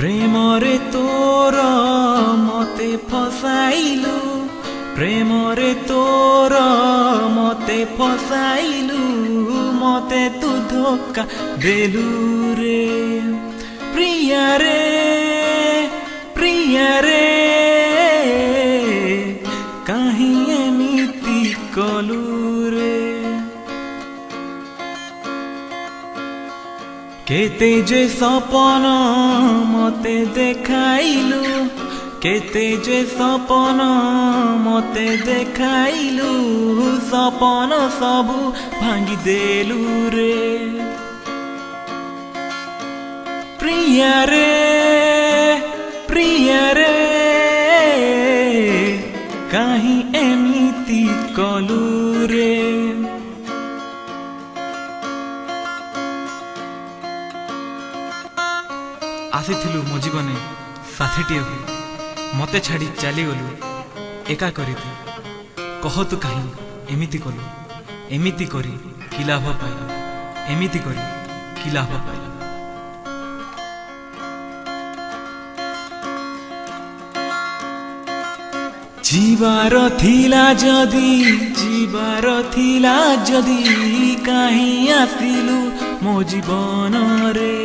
प्रेमरे तोर मते फसाइलु प्रेमरे तोर मते फसाइलु मते तू धोखा देलु रे प्रिया रे काहीं एमिति कलु रे केते जे सपन मते देखाइलु केते जे सपन मते देखाइलु सपन सबु भांगी देलु रे प्रिया रे काहीं एमिति कलु रे आसीथिलु मो जीवने साथीटिए मते छाड़ी चली गलु एका करी कह तू कहीं एमिति कलु एमिति करी कि लाभ पाइल एमिति करी कि लाभ पाइल जीवार थिला जदी काहीं आसिलु मो जीवन रे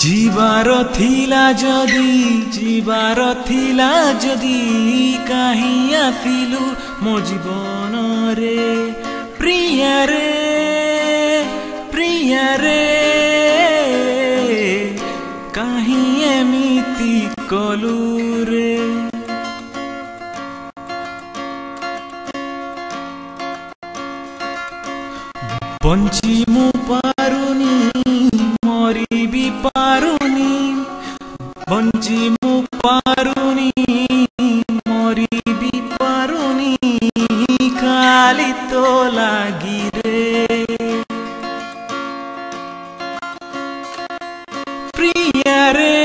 जीवार थिला जदी काहीं आसिलु मो जीवन रे प्रिया रे काहीं एमिति कलु रे बंची मु पारुनी मरी भी पारुनी बंची मु पारुनी मरी भी पारुनी खाली तो लागी रे प्रिया रे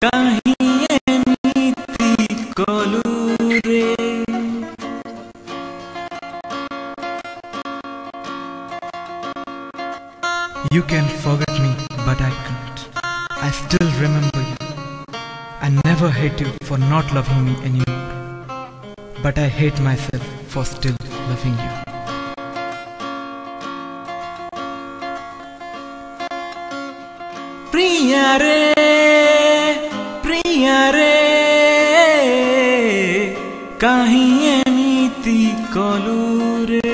काहीं एमिति कलु रे You can forget me, but I can't. I still remember you. I never hate you for not loving me anymore. But I hate myself for still loving you. प्रिया रे काहीं एमिति कलु रे।